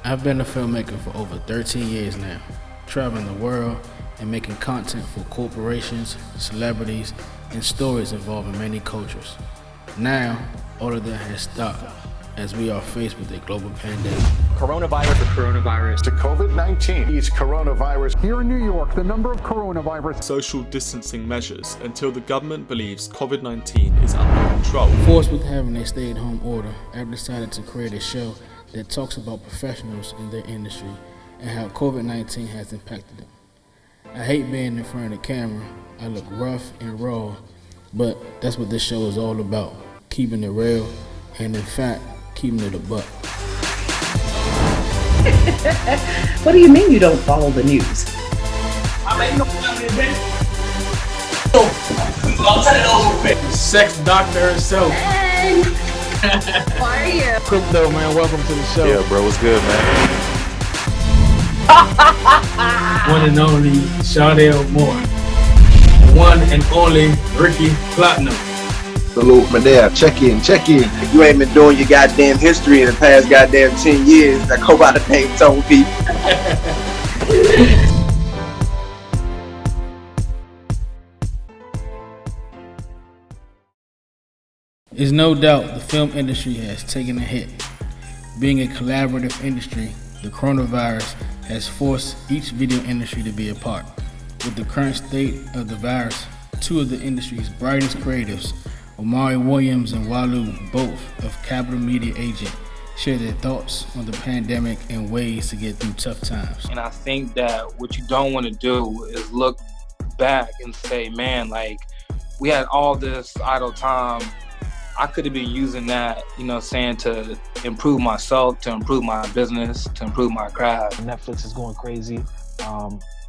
I've been a filmmaker for over 13 years now, traveling the world and making content for corporations, celebrities, and stories involving many cultures. Now, all of that has stopped as we are faced with a global pandemic. Coronavirus. To COVID-19. It's coronavirus. Here in New York, the number of coronavirus social distancing measures until the government believes COVID-19 is under control. Forced with having a stay-at-home order, I've decided to create a show that talks about professionals in their industry and how COVID-19 has impacted them. I hate being in front of the camera. I look rough and raw, but that's what this show is all about, keeping it real and, in fact, keeping it a buck. What do you mean you don't follow the news? Sex doctor herself. Hey! How are you? Crypto, man, welcome to the show. Yeah, bro, what's good, man? One and only Shardell Moore. One and only Ricky Platinum. Salute for there. Check in. If you ain't been doing your goddamn history in the past goddamn 10 years, I go by the name Tone people. There's no doubt the film industry has taken a hit. Being a collaborative industry, the coronavirus has forced each video industry to be apart. With the current state of the virus, two of the industry's brightest creatives, Omari Williams and Walu, both of Capital Media Agent, share their thoughts on the pandemic and ways to get through tough times. And I think that what you don't want to do is look back and say, man, like, we had all this idle time. I could have been using that, to improve myself, to improve my business, to improve my craft. Netflix is going crazy.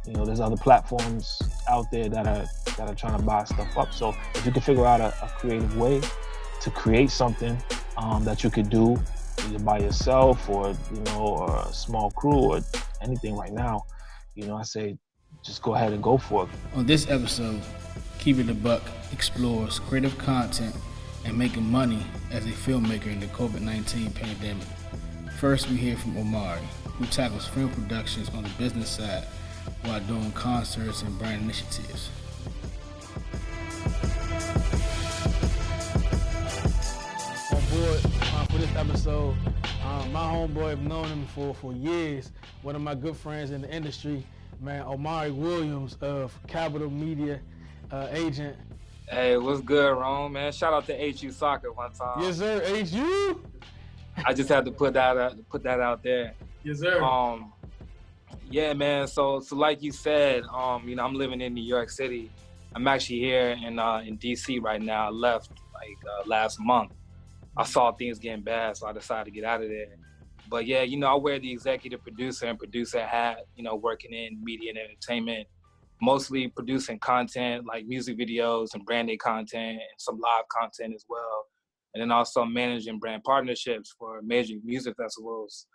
There's other platforms out there that are trying to buy stuff up. So if you can figure out a creative way to create something that you could do either by yourself or a small crew or anything right now, I say just go ahead and go for it. On this episode, Keep It a Buck explores creative content and making money as a filmmaker in the COVID-19 pandemic. First, we hear from Omari, who tackles film productions on the business side while doing concerts and brand initiatives. On board for this episode, my homeboy, I've known him for years, one of my good friends in the industry, man, Omari Williams of Capital Media Agent. Hey, what's good, Rome, man? Shout out to HU Soccer one time. Yes, sir. HU. I just had to put that out there. Yes, sir. Yeah, man. So like you said, I'm living in New York City. I'm actually here in DC right now. I left last month. I saw things getting bad, so I decided to get out of there. But yeah, I wear the executive producer and producer hat. Working in media and entertainment. Mostly producing content like music videos and branded content and some live content as well. And then also managing brand partnerships for major music festivals,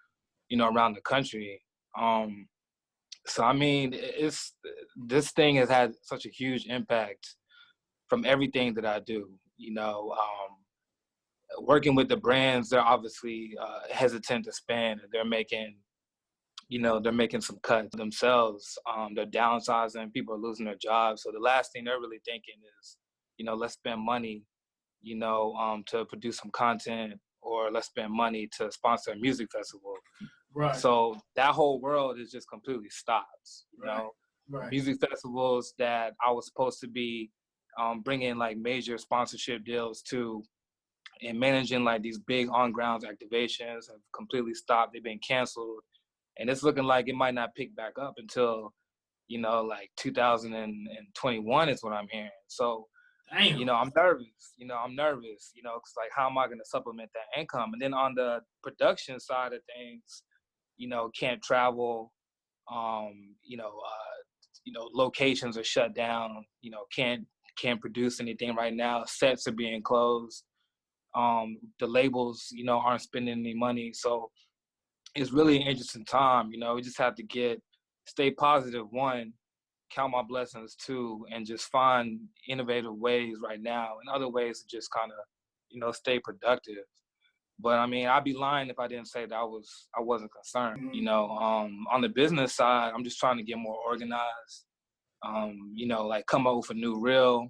around the country. So I mean, this thing has had such a huge impact from everything that I do. Working with the brands, they're obviously hesitant to spend. They're making some cuts themselves. They're downsizing. People are losing their jobs. So the last thing they're really thinking is, let's spend money, to produce some content, or let's spend money to sponsor a music festival. Right. So that whole world is just completely stopped. Right. Music festivals that I was supposed to be bringing like major sponsorship deals to, and managing like these big on-ground activations have completely stopped. They've been canceled. And it's looking like it might not pick back up until, 2021 is what I'm hearing. So, Damn. I'm nervous. Cause like, how am I going to supplement that income? And then on the production side of things, can't travel. Locations are shut down. Can't produce anything right now. Sets are being closed. The labels, aren't spending any money. So it's really an interesting time. We just have to stay positive, one, count my blessings, two, and just find innovative ways right now and other ways to just kind of, stay productive. But I mean, I'd be lying if I didn't say that I wasn't concerned. You know, on the business side, I'm just trying to get more organized. You know, like come up with a new reel,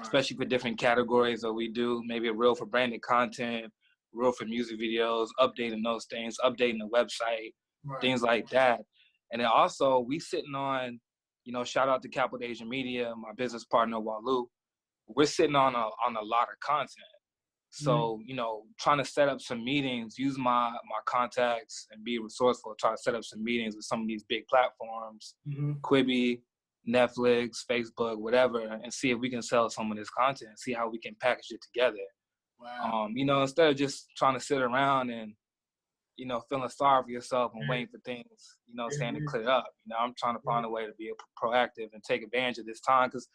especially for different categories that we do. Maybe a reel for branded content, reel for music videos, updating those things, updating the website, things like that. And then also we sitting on, you know, shout out to Capital Asian Media, my business partner Walu. We're sitting on a lot of content. So, you know, trying to set up some meetings, use my contacts and be resourceful, try to set up some meetings with some of these big platforms, Quibi, Netflix, Facebook, whatever, and see if we can sell some of this content, see how we can package it together. Wow. You know, instead of just trying to sit around and, you know, feeling sorry for yourself and waiting for things, you know, saying to clear up. You know, I'm trying to find a way to be proactive and take advantage of this time, because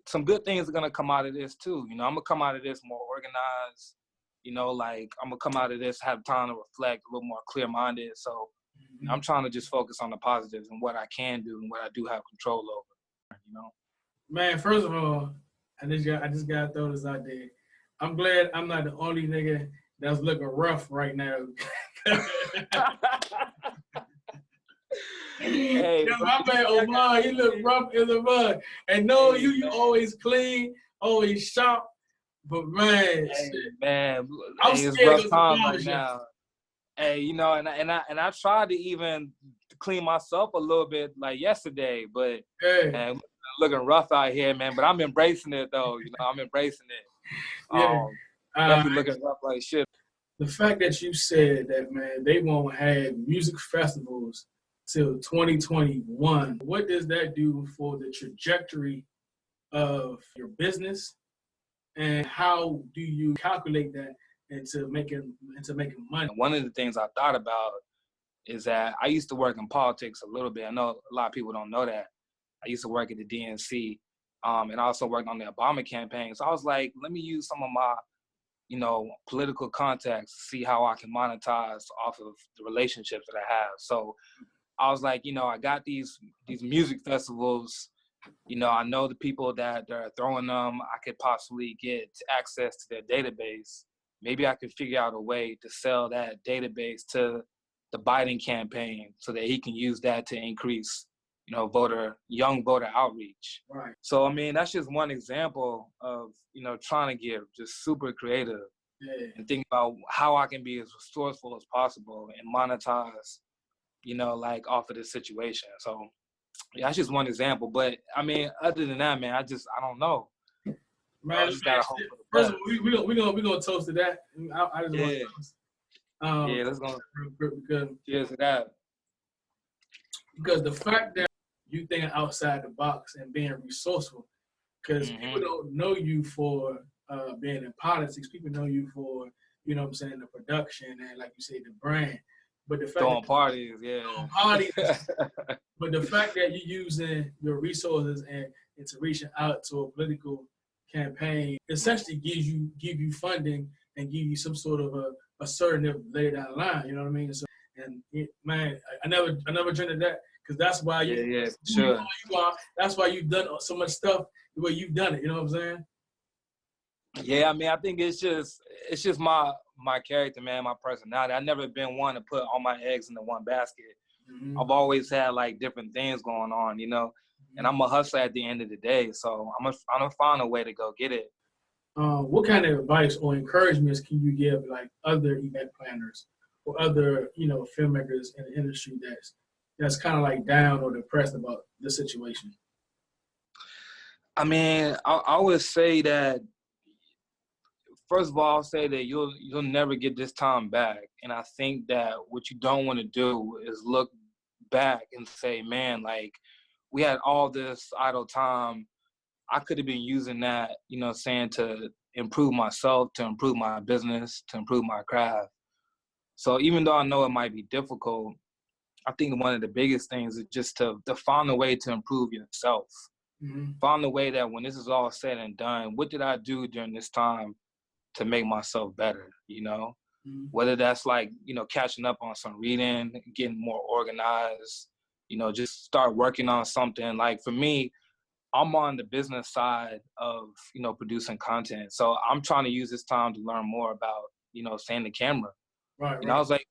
some good things are going to come out of this too. You know, I'm going to come out of this more organized, you know, like I'm going to come out of this, have time to reflect, a little more clear-minded. So you know, I'm trying to just focus on the positives and what I can do and what I do have control over, you know. Man, first of all, I just got to throw this out there. I'm glad I'm not the only nigga that's looking rough right now. Hey, yo, my man Omar, he look rough as a mug. And no, you always clean, always sharp. But man, I'm it's scared rough time right now. Hey, you know, and I tried to even clean myself a little bit like yesterday, but man, looking rough out here, man. But I'm embracing it though. You know, I'm embracing it. Definitely looking rough like shit. The fact that you said that, man, they won't have music festivals till 2021. What does that do for the trajectory of your business, and how do you calculate that into making money? One of the things I thought about is that I used to work in politics a little bit. I know a lot of people don't know that. I used to work at the DNC, and also worked on the Obama campaign. So I was like, let me use some of my, you know, political contacts to see how I can monetize off of the relationships that I have. So I was like, you know, I got these music festivals. You know, I know the people that are throwing them. I could possibly get access to their database. Maybe I could figure out a way to sell that database to the Biden campaign so that he can use that to increase, you know, young voter outreach. Right. So, I mean, that's just one example of, you know, trying to get just super creative and think about how I can be as resourceful as possible and monetize, you know, like off of this situation. So, yeah, that's just one example. But, I mean, other than that, man, I don't know. Man, I just gotta hope for the first best. of all, we're gonna toast to that. I just want to toast. Yeah, let's go. Cheers to that. Because the fact that you thinking outside the box and being resourceful, because people don't know you for being in politics. People know you for, you know what I'm saying, the production and, like you say, the brand. But the fact throwing parties, but the fact that you're using your resources and to reaching out to a political campaign essentially give you funding and give you some sort of a certain later down the line. You know what I mean? So, man, I never dreamt of that, because that's why sure. You are. That's why you've done so much stuff the way you've done it. You know what I'm saying? Yeah, I mean, I think it's just my character, man, my personality. I've never been one to put all my eggs into one basket. I've always had like different things going on, you know, and I'm a hustler at the end of the day. So I'm gonna find a way to go get it. What kind of advice or encouragements can you give like other event planners or other, you know, filmmakers in the industry that's kind of like down or depressed about the situation? I mean, I would say that, first of all, I'll say that you'll never get this time back. And I think that what you don't want to do is look back and say, man, like, we had all this idle time. I could have been using that, you know, saying to improve myself, to improve my business, to improve my craft. So even though I know it might be difficult, I think one of the biggest things is just to find a way to improve yourself. Find a way that when this is all said and done, what did I do during this time to make myself better, you know? Whether that's like, you know, catching up on some reading, getting more organized, you know, just start working on something. Like for me, I'm on the business side of, you know, producing content. So I'm trying to use this time to learn more about saying the camera. Right. I was like,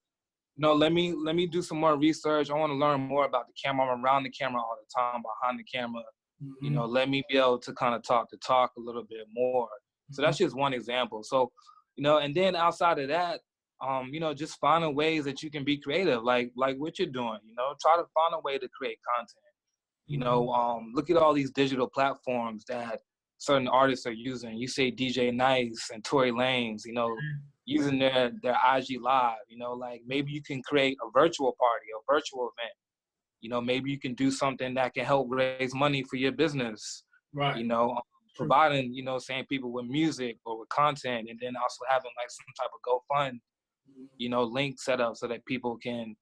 let me do some more research. I want to learn more about the camera. I'm around the camera all the time, behind the camera. Mm-hmm. Let me be able to kind of talk a little bit more. So that's just one example. So, and then outside of that, just finding ways that you can be creative, like what you're doing. Try to find a way to create content. Look at all these digital platforms that certain artists are using. You say DJ Nice and Tory Lanez, using their IG Live. Like maybe you can create a virtual party, a virtual event. Maybe you can do something that can help raise money for your business. Right. Providing, saying people with music or with content, and then also having like some type of GoFund, link set up so that people can,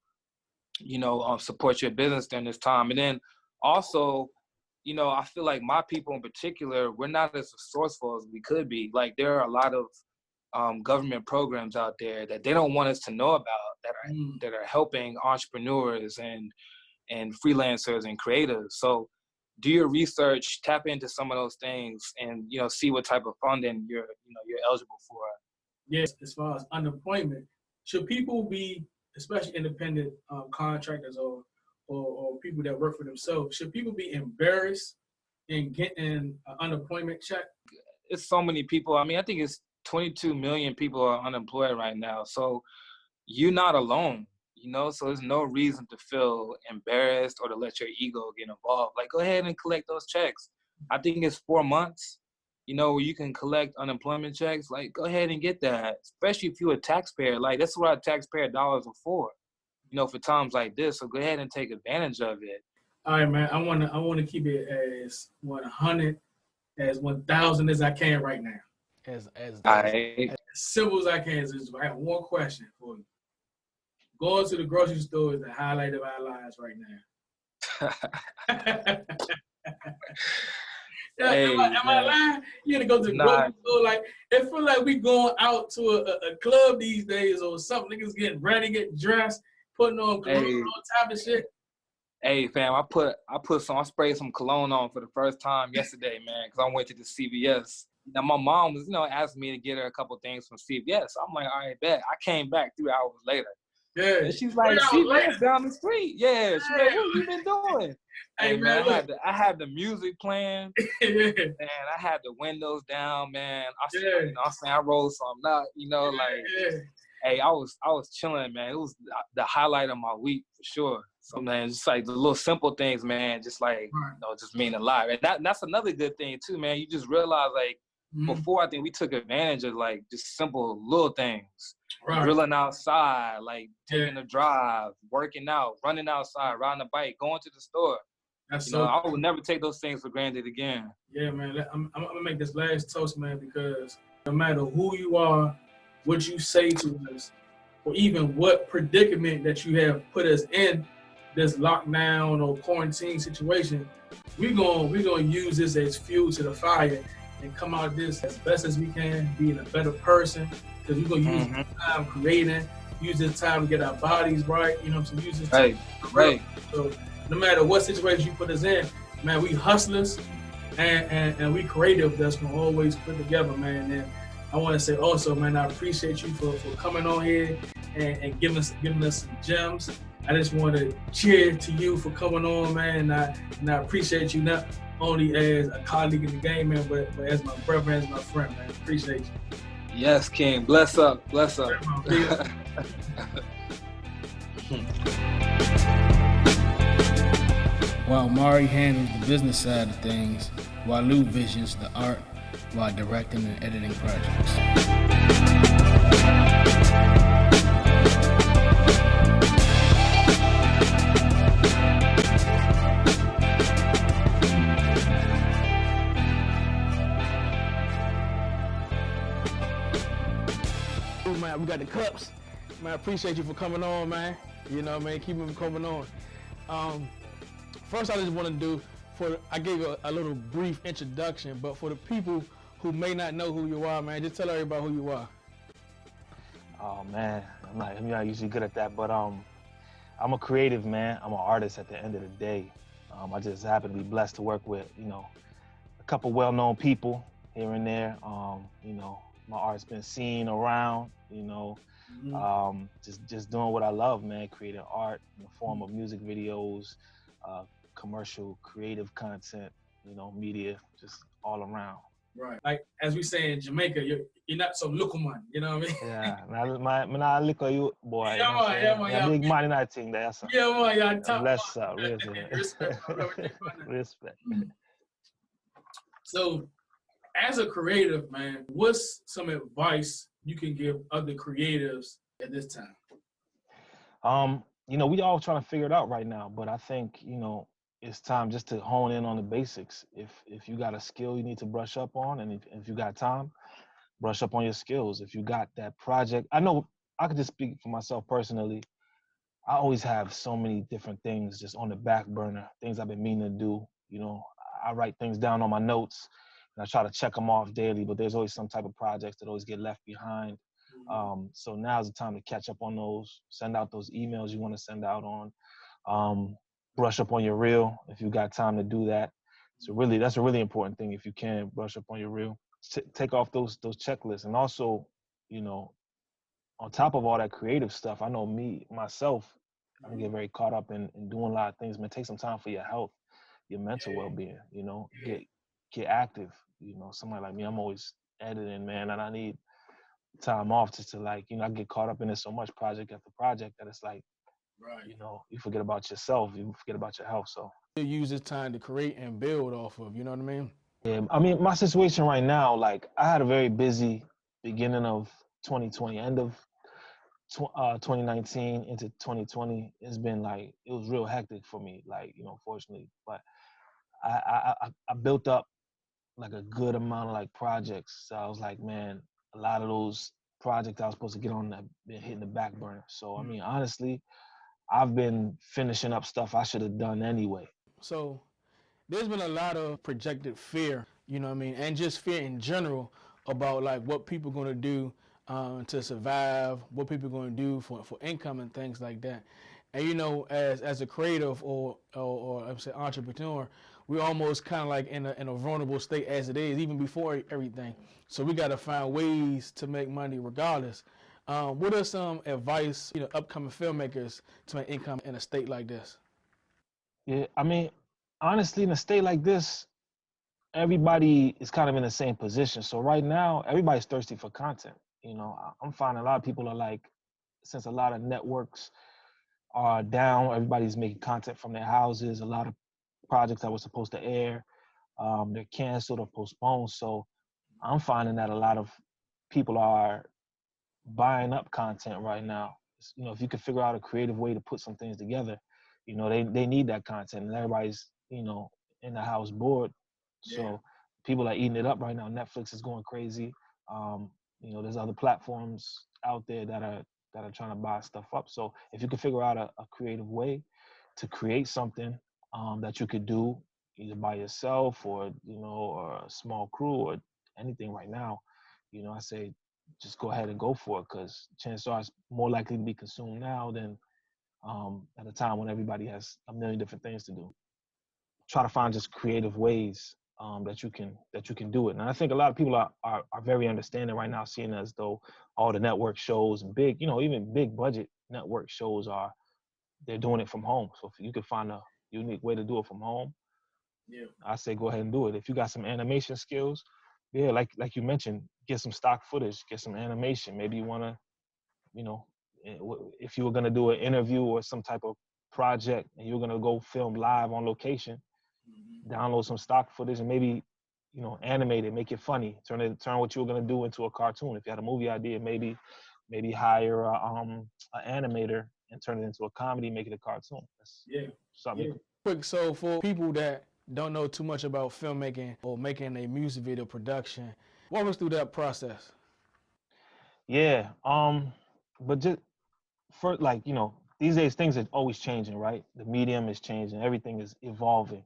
support your business during this time. And then also, I feel like my people in particular, we're not as resourceful as we could be. Like there are a lot of government programs out there that they don't want us to know about that are helping entrepreneurs and freelancers and creators. So do your research, tap into some of those things, and see what type of funding you're eligible for. Yes, as far as unemployment, should people be, especially independent contractors or people that work for themselves, should people be embarrassed in getting an unemployment check? It's so many people. I mean, I think it's 22 million people are unemployed right now. So you're not alone. So there's no reason to feel embarrassed or to let your ego get involved. Like, go ahead and collect those checks. I think it's 4 months, where you can collect unemployment checks. Like, go ahead and get that, especially if you're a taxpayer. Like, that's what our taxpayer dollars are for, for times like this. So go ahead and take advantage of it. All right, man. I want to keep it as 100, as 1,000 as I can right now. As simple as I can. I have one question for you. Going to the grocery store is the highlight of our lives right now. Am I lying? You gotta go to the grocery store. Like, it feel like we going out to a club these days or something. Niggas getting ready, getting dressed, putting on cologne, all type of shit. Hey fam, I sprayed some cologne on for the first time yesterday, man, because I went to the CVS. Now my mom was, asking me to get her a couple things from CVS. I'm like, all right, bet. I came back 3 hours later. Yeah. And she's like, CVS down the street. Yeah. She's like, what you been doing? Hey man, I had the music playing, and I had the windows down, man. I rolled something out, Hey, I was chilling, man. It was the highlight of my week for sure. So man, just like the little simple things, man, just like just mean a lot. And that's another good thing too, man. You just realize like before, I think we took advantage of like just simple little things. Right. Grilling outside, like taking a drive, working out, running outside, riding a bike, going to the store. I would never take those things for granted again. Yeah, man. I'm gonna make this last toast, man, because no matter who you are, what you say to us, or even what predicament that you have put us in, this lockdown or quarantine situation, we're gonna use this as fuel to the fire and come out of this as best as we can, being a better person. Because we're gonna use this time creating, use this time to get our bodies right. Use this time. Right. So no matter what situation you put us in, man, we hustlers and we creative. That's gonna always put together, man. And I want to say also, man, I appreciate you for coming on here and giving us some gems. I just want to cheer to you for coming on, man. And I appreciate you not only as a colleague in the game, man, but as my brother, as my friend, man. Appreciate you. Yes, King. Bless up. Bless up. While Omari handles the business side of things, Walu visions the art while directing and editing projects. Man, we got the cups. Man, I appreciate you for coming on, man. Man, keep them coming on. First, I just want to do, I gave you a little brief introduction, but for the people who may not know who you are, man, just tell everybody who you are. Oh man, I'm not usually good at that, but I'm a creative, man. I'm an artist at the end of the day. I just happen to be blessed to work with, a couple well-known people here and there. my art's been seen around, you know. Just doing what I love, man, creating art in the form of music videos, commercial, creative content, you know, media, just all around. Right. Like, as we say in Jamaica, you're not some local man, you know what I mean? Yeah, I look at you, boy. Yeah, You know what I'm saying? yeah, man, Yeah, big man in that thing there, son. Yeah, man, yeah, top Bless man. up, respect. Respect, man. Respect. So, as a creative, man, what's some advice you can give other creatives at this time? You know, we all trying to figure it out right now, but I think, you know, it's time just to hone in on the basics. If you got a skill you need to brush up on, and if you got time, brush up on your skills. If you got that project, I know I could just speak for myself personally. I always have so many different things just on the back burner, things I've been meaning to do. You know, I write things down on my notes and I try to check them off daily, but there's always some type of projects that always get left behind. So now's the time to catch up on those, send out those emails you want to send out on, brush up on your reel if you got time to do that. So really, that's a really important thing. If you can, brush up on your reel, take off those checklists. And also, you know, on top of all that creative stuff, I know myself, I can get very caught up in doing a lot of things, man. Take some time for your health, your mental well-being, you know, get active. You know, somebody like me, I'm always editing, man, and I need time off just to, like, you know, I get caught up in it so much, project after project, that it's like, you know, you forget about yourself, you forget about your health. So You use this time to create and build off of, you know what I mean? yeah, I mean, my situation right now, like, I had a very busy beginning of 2020, end of 2019 into 2020. It's been like, it was real hectic for me, like, you know, fortunately, but I built up like a good amount of like projects. So I was like, man, a lot of those projects I was supposed to get on have been hitting the back burner. So I mean, honestly, I've been finishing up stuff I should have done anyway. So there's been a lot of projected fear, you know what I mean, and just fear in general about like what people going to do to survive, what people going to do for income and things like that. And you know, as a creative or I'm saying entrepreneur, we're almost kind of like in a vulnerable state as it is, even before everything. So we got to find ways to make money regardless. What are some advice, you know, upcoming filmmakers to make income in a state like this? Yeah, I mean, honestly, in a state like this, everybody is kind of in the same position. So right now, everybody's thirsty for content. You know, I'm finding a lot of people are like, since a lot of networks are down, everybody's making content from their houses. A lot of projects that were supposed to air, they're canceled or postponed. So I'm finding that a lot of people are buying up content right now. You know, if you could figure out a creative way to put some things together, you know, they need that content, and everybody's, you know, in the house bored. So people are eating it up right now. Netflix is going crazy. You know, there's other platforms out there that are trying to buy stuff up. So if you could figure out a creative way to create something that you could do either by yourself or, you know, or a small crew or anything right now, you know, I say just go ahead and go for it, because chances are it's more likely to be consumed now than at a time when everybody has a million different things to do. Try to find just creative ways that you can do it. And I think a lot of people are very understanding right now, seeing as though all the network shows and big, you know, even big budget network shows they're doing it from home. So if you can find a unique way to do it from home, I say go ahead and do it. If you got some animation skills, like you mentioned, get some stock footage, get some animation. Maybe you want to, you know, if you were going to do an interview or some type of project and you're going to go film live on location, download some stock footage and maybe, you know, animate it, make it funny, turn what you were going to do into a cartoon. If you had a movie idea, maybe hire an animator and turn it into a comedy, make it a cartoon. That's something. Quick, so for people that don't know too much about filmmaking or making a music video production, walk us through that process. Yeah, but just for, like, you know, these days things are always changing, right? The medium is changing, everything is evolving.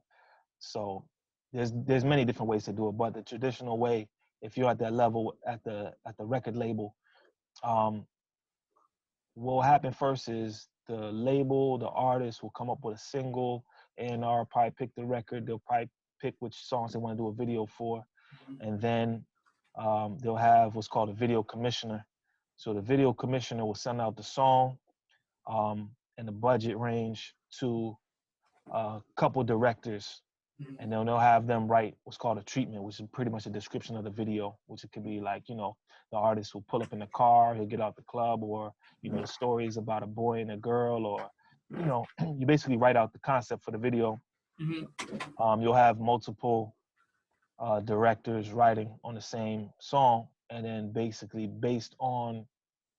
So there's many different ways to do it, but the traditional way, if you're at that level at the record label, what will happen first is the label, the artist will come up with a single, A&R probably pick the record, they'll probably pick which songs they want to do a video for, and then they'll have what's called a video commissioner. So the video commissioner will send out the song and the budget range to a couple directors, and they'll have them write what's called a treatment, which is pretty much a description of the video, which it could be like, you know, the artist will pull up in the car, he'll get out the club, or, you know, the stories about a boy and a girl, or, you know, you basically write out the concept for the video. You'll have multiple directors writing on the same song, and then basically based on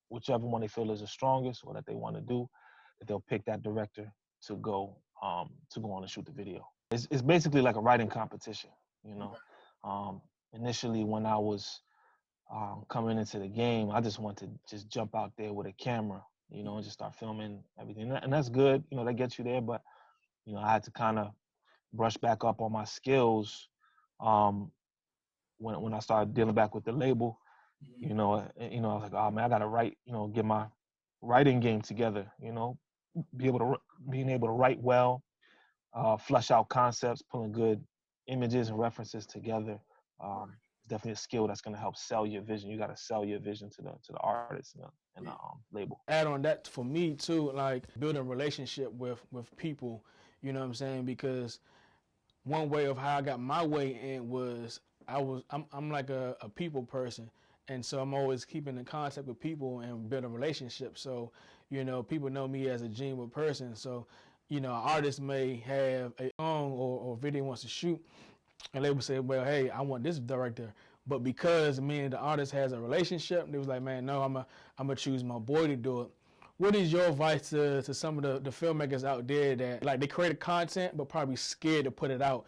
whichever one they feel is the strongest or that they want to do, that they'll pick that director to go on and shoot the video. It's basically like a writing competition, you know. Initially, when I was coming into the game, I just wanted to just jump out there with a camera, you know, and just start filming everything. And that's good, you know, that gets you there. But, you know, I had to kind of brush back up on my skills when I started dealing back with the label. You know, I was like, oh man, I gotta write, you know, get my writing game together, you know, being able to write well, flush out concepts, pulling good images and references together. It's definitely a skill that's gonna help sell your vision. You gotta sell your vision to the artist and the label. Add on that for me too, like building a relationship with people, you know what I'm saying? Because one way of how I got my way in was I'm like a people person. And so I'm always keeping in contact with people and building relationships. So, you know, people know me as a genuine person. So, you know, an artist may have a song or video wants to shoot, and they would say, well, hey, I want this director. But because me and the artist has a relationship, they was like, man, no, I'm gonna choose my boy to do it. What is your advice to some of the filmmakers out there that like they create content but probably scared to put it out?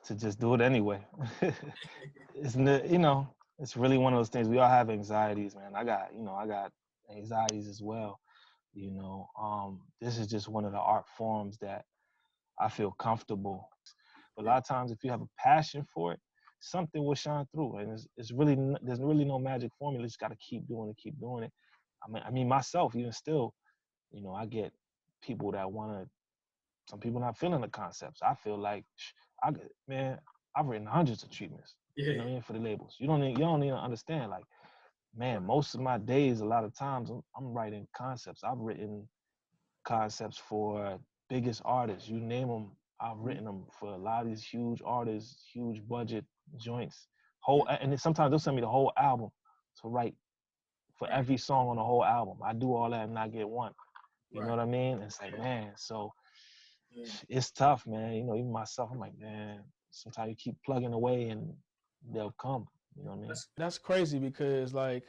To just do it anyway. You know, it's really one of those things. We all have anxieties, man. I got anxieties as well. You know, this is just one of the art forms that I feel comfortable. But a lot of times, if you have a passion for it, something will shine through. And there's really no magic formula. You just got to keep doing it. I mean, myself, even still, you know, I get people that some people not feeling the concepts. I feel like, I've written hundreds of treatments, you know, for the labels. You don't even understand. Like, man, most of my days, a lot of times, I'm writing concepts. I've written concepts for biggest artists. You name them, I've written them for a lot of these huge artists, huge budget joints. And then sometimes they'll send me the whole album to write for every song on the whole album. I do all that and not get one. You know what I mean? It's like, man, so it's tough, man. You know, even myself, I'm like, man, sometimes you keep plugging away and they'll come. You know what I mean? That's crazy because like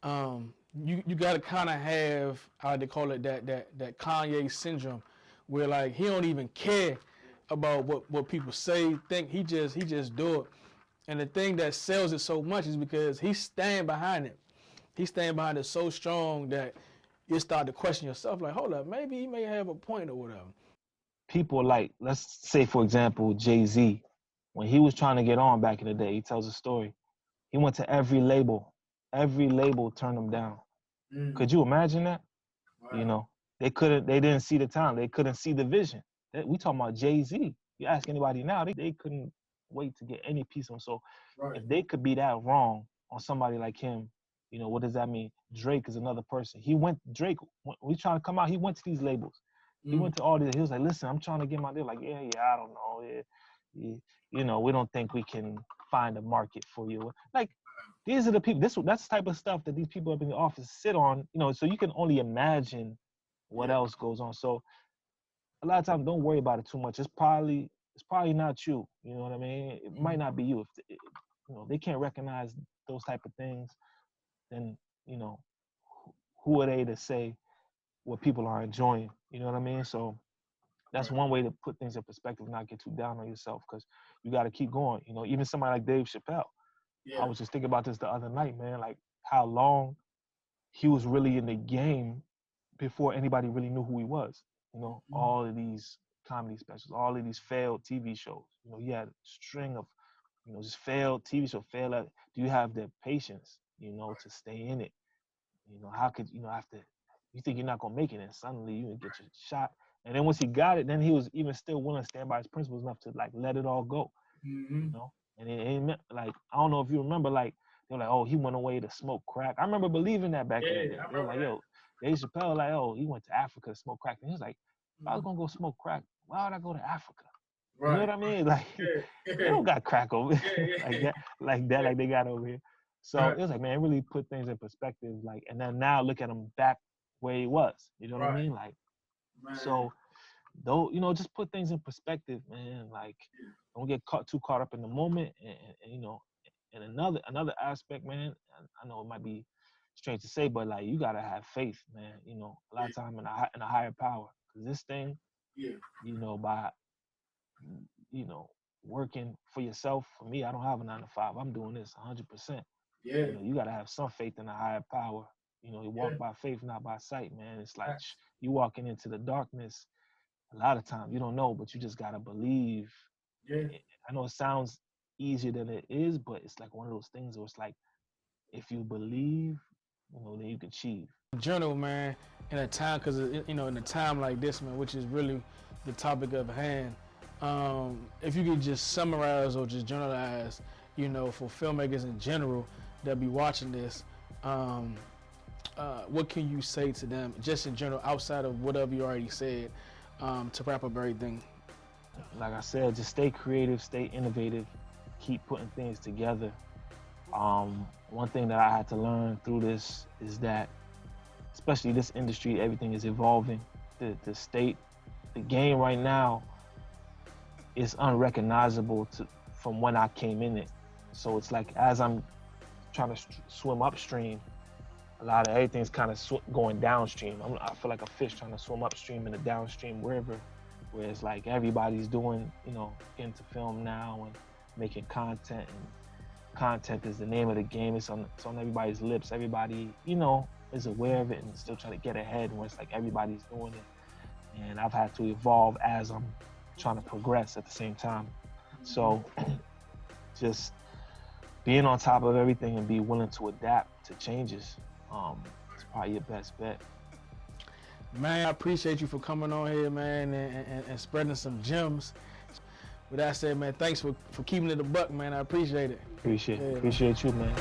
you gotta kinda have how they call it that Kanye syndrome where like he don't even care about what people say, think, he just do it. And the thing that sells it so much is because he stand behind it. He stand behind it so strong that you start to question yourself like, hold up, maybe he may have a point or whatever. People like, let's say, for example, Jay-Z, when he was trying to get on back in the day, he tells a story. He went to every label turned him down. Could you imagine that? Wow. You know, they didn't see the talent. They couldn't see the vision. We talking about Jay-Z. You ask anybody now, they couldn't wait to get any piece of him. So if they could be that wrong on somebody like him, you know, what does that mean? Drake is another person. Drake, when we trying to come out, he went to these labels. He went to all these, he was like, listen, I'm trying to get my deal. Like, yeah, I don't know. Yeah, you know, we don't think we can find a market for you. Like, these are the people, that's the type of stuff that these people up in the office sit on, you know, so you can only imagine what else goes on. So a lot of times, don't worry about it too much. It's probably not you. You know what I mean? It might not be you. If you know, they can't recognize those type of things, then, you know, who are they to say what people are enjoying? You know what I mean? So that's one way to put things in perspective, not get too down on yourself, because you got to keep going. You know, even somebody like Dave Chappelle. I was just thinking about this the other night, man, like how long he was really in the game before anybody really knew who he was. You know, all of these comedy specials, all of these failed TV shows. You know, he had a string of, you know, just failed TV shows, do you have the patience, you know, to stay in it? You know, how could, you know, after you think you're not going to make it and suddenly you get your shot. And then once he got it, then he was even still willing to stand by his principles enough to like let it all go. You know, And it meant, like, I don't know if you remember, like, they were like, oh, he went away to smoke crack. I remember believing that back in the day. They were like, yo, Dave Chappelle, like, oh, he went to Africa to smoke crack. And he was like, if I was gonna go smoke crack, why would I go to Africa? You know what I mean? Like, they don't got crack over here like they got over here. So it was like, man, it really put things in perspective. Like, and then now look at him back where he was. You know what I mean? Like, so though, you know, just put things in perspective, man. Like, don't get too caught up in the moment. And you know, and another aspect, man. I know it might be strange to say, but like, you gotta have faith, man. You know, a lot of time in a higher power, because this thing, you know, by working for yourself. For me, I don't have a 9-to-5. I'm doing this 100%. You know, you gotta have some faith in a higher power. You know, you walk by faith, not by sight, man. It's like you walking into the darkness. A lot of times you don't know, but you just gotta believe. I know it sounds easier than it is, but it's like one of those things where it's like, if you believe, you know, then you can achieve. Journal, man, in a time, because you know, in a time like this, man, which is really the topic of hand. If you could just summarize or just journalize, you know, for filmmakers in general that be watching this, what can you say to them, just in general, outside of whatever you already said, to wrap up everything? Like I said, just stay creative, stay innovative, keep putting things together. One thing that I had to learn through this is that, especially this industry, everything is evolving. The game right now is unrecognizable from when I came in it. So it's like, as I'm trying to swim upstream, a lot of everything's kind of going downstream. I feel like a fish trying to swim upstream in a downstream river, where it's like everybody's doing, you know, into film now and making content, and content is the name of the game. It's on everybody's lips. Everybody, you know, is aware of it and still trying to get ahead, where it's like everybody's doing it. And I've had to evolve as I'm trying to progress at the same time. So just being on top of everything and be willing to adapt to changes, it's probably your best bet. Man, I appreciate you for coming on here, man, and spreading some gems. With that said, man, thanks for keeping it a buck, man. I appreciate it. Appreciate you, man.